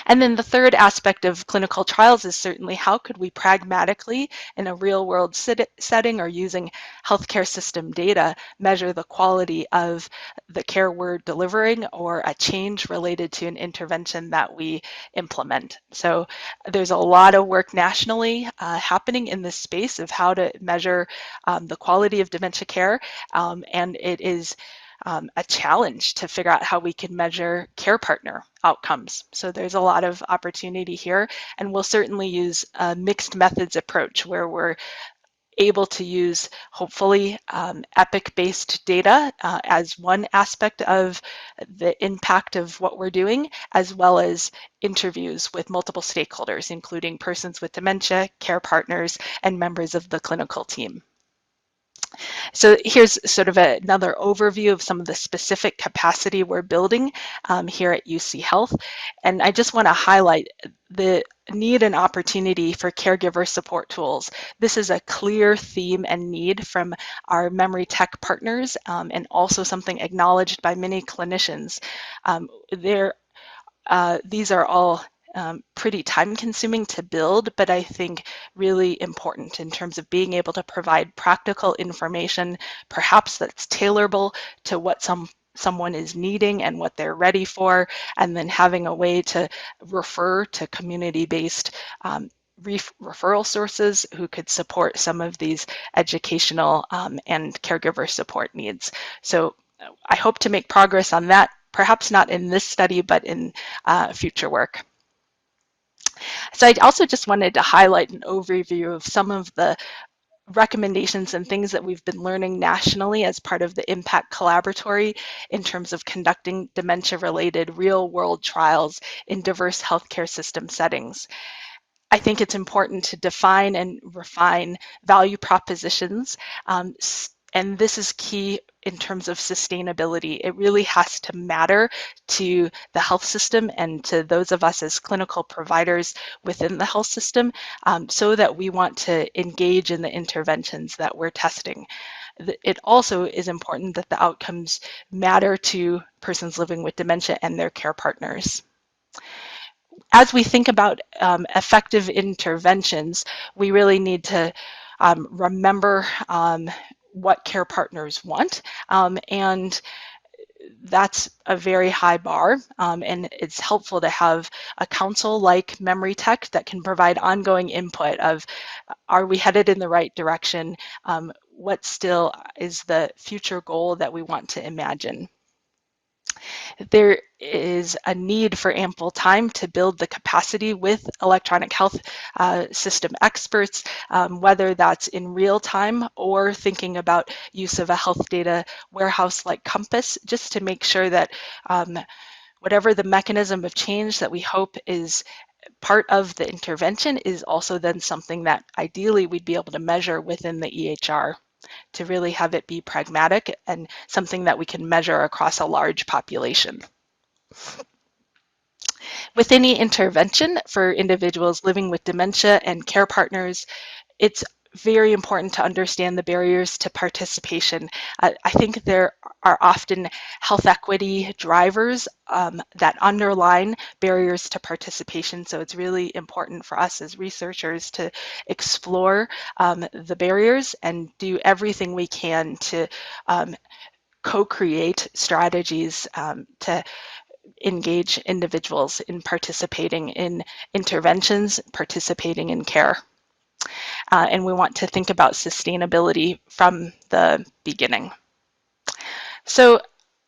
And then the third aspect of clinical trials is certainly how could we pragmatically, in a real world setting or using healthcare system data, measure the quality of the care we're delivering or a change related to an intervention that we implement. So there's a lot of work nationally happening in this space of how to measure the quality of dementia care, and it is a challenge to figure out how we can measure care partner outcomes. So there's a lot of opportunity here, and we'll certainly use a mixed methods approach where we're able to use hopefully EPIC-based data as one aspect of the impact of what we're doing, as well as interviews with multiple stakeholders, including persons with dementia, care partners, and members of the clinical team. So here's sort of another overview of some of the specific capacity we're building here at UC Health. And I just want to highlight the need and opportunity for caregiver support tools. This is a clear theme and need from our memory tech partners and also something acknowledged by many clinicians. These are all pretty time consuming to build, but I think really important in terms of being able to provide practical information, perhaps that's tailorable to what someone is needing and what they're ready for, and then having a way to refer to community-based referral sources who could support some of these educational and caregiver support needs. So I hope to make progress on that, perhaps not in this study, but in future work. So I also just wanted to highlight an overview of some of the recommendations and things that we've been learning nationally as part of the Impact Collaboratory in terms of conducting dementia-related real-world trials in diverse healthcare system settings. I think it's important to define and refine value propositions, and this is key in terms of sustainability. It really has to matter to the health system and to those of us as clinical providers within the health system, so that we want to engage in the interventions that we're testing. It also is important that the outcomes matter to persons living with dementia and their care partners. As we think about effective interventions, we really need to remember what care partners want, and that's a very high bar, and it's helpful to have a counsel like Memory Tech that can provide ongoing input of, are we headed in the right direction? What still is the future goal that we want to imagine? There is a need for ample time to build the capacity with electronic health system experts, whether that's in real time or thinking about use of a health data warehouse like Compass, just to make sure that whatever the mechanism of change that we hope is part of the intervention is also then something that ideally we'd be able to measure within the EHR, to really have it be pragmatic and something that we can measure across a large population. With any intervention for individuals living with dementia and care partners, it's very important to understand the barriers to participation. I think there are often health equity drivers that underline barriers to participation. So it's really important for us as researchers to explore the barriers and do everything we can to co-create strategies to engage individuals in participating in interventions, participating in care. And we want to think about sustainability from the beginning. So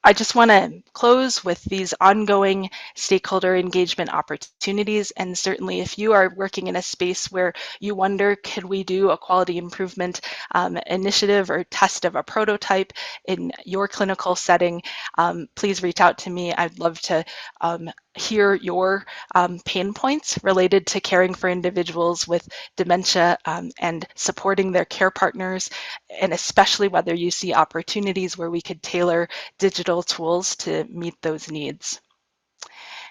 I just want to close with these ongoing stakeholder engagement opportunities. And certainly if you are working in a space where you wonder, could we do a quality improvement initiative or test of a prototype in your clinical setting, please reach out to me. I'd love to hear your pain points related to caring for individuals with dementia and supporting their care partners, and especially whether you see opportunities where we could tailor digital tools to meet those needs.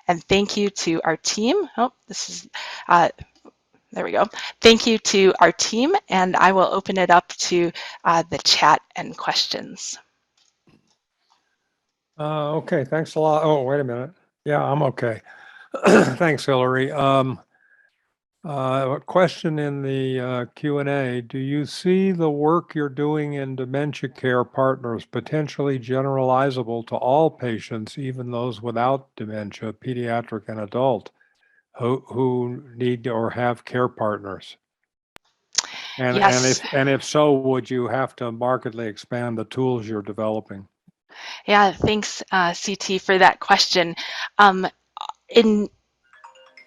And thank you to our team. Oh, this is, there we go. Thank you to our team, and I will open it up to the chat and questions. Okay, thanks a lot. Oh, wait a minute. Yeah, I'm okay. Thanks, Hillary. A question in the Q&A. Do you see the work you're doing in dementia care partners potentially generalizable to all patients, even those without dementia, pediatric and adult, who need or have care partners? And, Yes. and if so, would you have to markedly expand the tools you're developing? Yeah, thanks, CT, for that question. In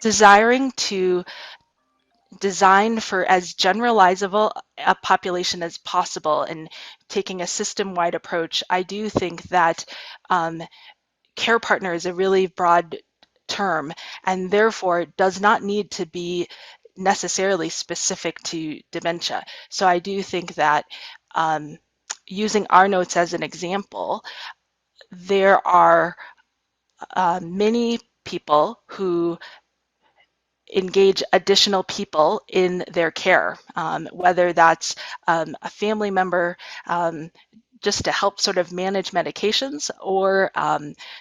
desiring to design for as generalizable a population as possible and taking a system-wide approach, I do think that care partner is a really broad term and therefore does not need to be necessarily specific to dementia. So I do think that using our notes as an example, there are many people who engage additional people in their care, whether that's a family member just to help sort of manage medications, or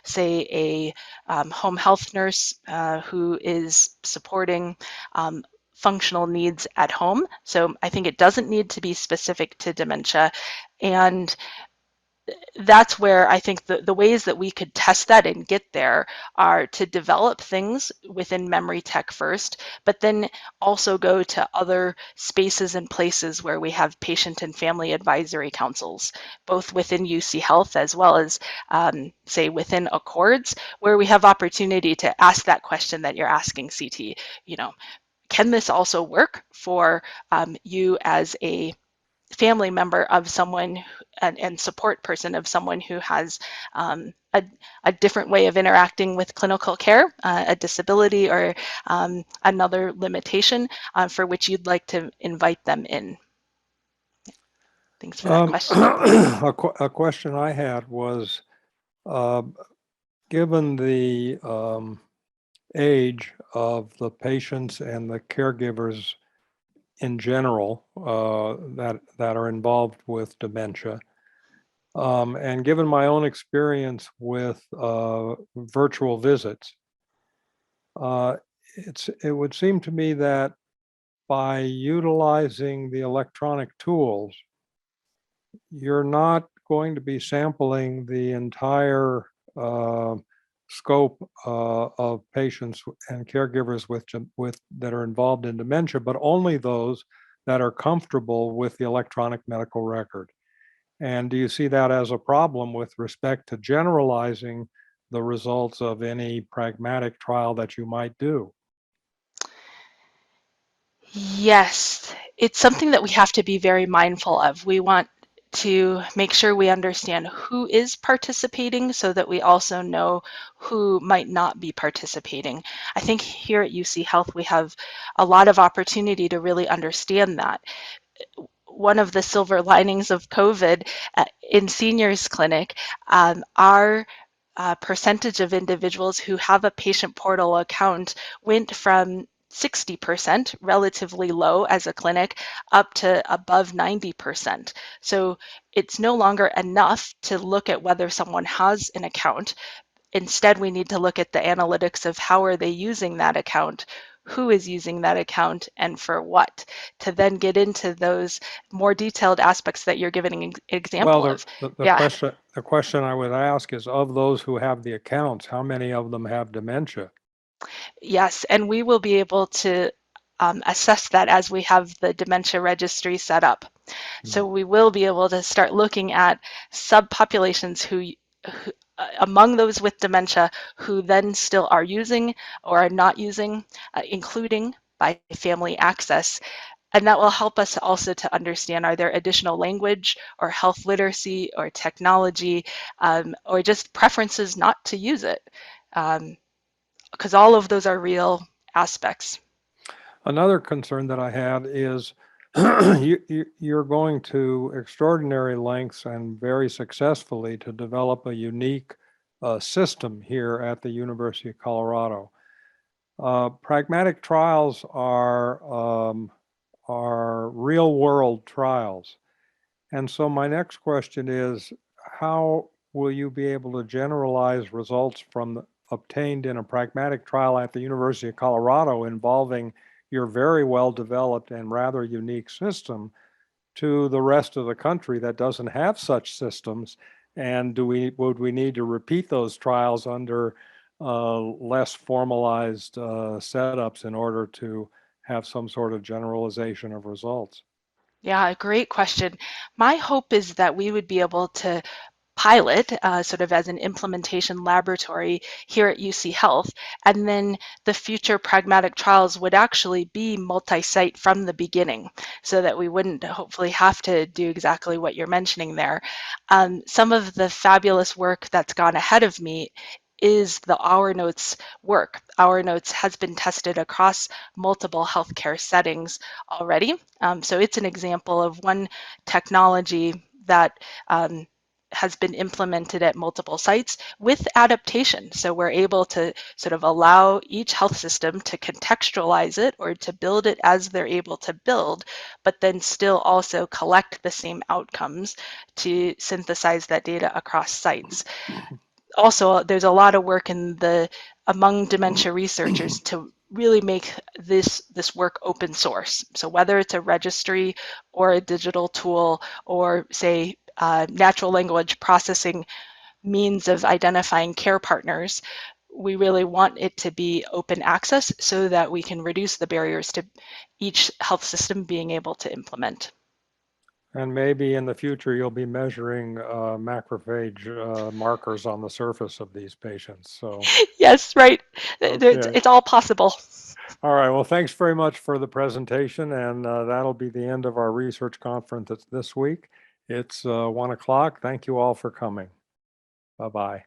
say a home health nurse who is supporting functional needs at home. So I think it doesn't need to be specific to dementia. And that's where I think the ways that we could test that and get there are to develop things within memory tech first, but then also go to other spaces and places where we have patient and family advisory councils, both within UCHealth as well as, say, within Accords, where we have opportunity to ask that question that you're asking, CT. You know, can this also work for you as a family member of someone and support person of someone who has a different way of interacting with clinical care, a disability, or another limitation for which you'd like to invite them in? Thanks for that question. A question I had was, given the age of the patients and the caregivers in general that are involved with dementia, and given my own experience with virtual visits, it would seem to me that by utilizing the electronic tools, you're not going to be sampling the entire scope of patients and caregivers with that are involved in dementia, but only those that are comfortable with the electronic medical record. And do you see that as a problem with respect to generalizing the results of any pragmatic trial that you might do? Yes, it's something that we have to be very mindful of. We want to make sure we understand who is participating so that we also know who might not be participating. I think here at UCHealth we have a lot of opportunity to really understand that. One of the silver linings of COVID in seniors clinic, our percentage of individuals who have a patient portal account went from 60%, relatively low as a clinic, up to above 90%. So it's no longer enough to look at whether someone has an account. Instead, we need to look at the analytics of how are they using that account, who is using that account, and for what, to then get into those more detailed aspects that you're giving an example Well, of. the question I would ask is, of those who have the accounts, how many of them have dementia? Yes, and we will be able to assess that as we have the dementia registry set up. So we will be able to start looking at subpopulations who among those with dementia who then still are using or are not using, including by family access. And that will help us also to understand, are there additional language or health literacy or technology or just preferences not to use it? Because all of those are real aspects. Another concern that I had is you're going to extraordinary lengths and very successfully to develop a unique system here at the University of Colorado. Pragmatic trials are real world trials. And so my next question is, how will you be able to generalize results obtained in a pragmatic trial at the University of Colorado involving your very well developed and rather unique system to the rest of the country that doesn't have such systems? And would we need to repeat those trials under less formalized setups in order to have some sort of generalization of results? Yeah, great question. My hope is that we would be able to pilot sort of as an implementation laboratory here at UCHealth, and then the future pragmatic trials would actually be multi-site from the beginning, so that we wouldn't hopefully have to do exactly what you're mentioning there. Some of the fabulous work that's gone ahead of me is the Our Notes work. Our Notes has been tested across multiple healthcare settings already. So it's an example of one technology that has been implemented at multiple sites with adaptation. So we're able to sort of allow each health system to contextualize it or to build it as they're able to build, but then still also collect the same outcomes to synthesize that data across sites. Also, there's a lot of work among dementia researchers to really make this work open source. So whether it's a registry or a digital tool or say natural language processing means of identifying care partners, we really want it to be open access so that we can reduce the barriers to each health system being able to implement. And maybe in the future, you'll be measuring macrophage markers on the surface of these patients. So, Yes, right. okay. It's all possible. All right. Well, thanks very much for the presentation. And that'll be the end of our research conference this week. It's 1 o'clock. Thank you all for coming. Bye-bye.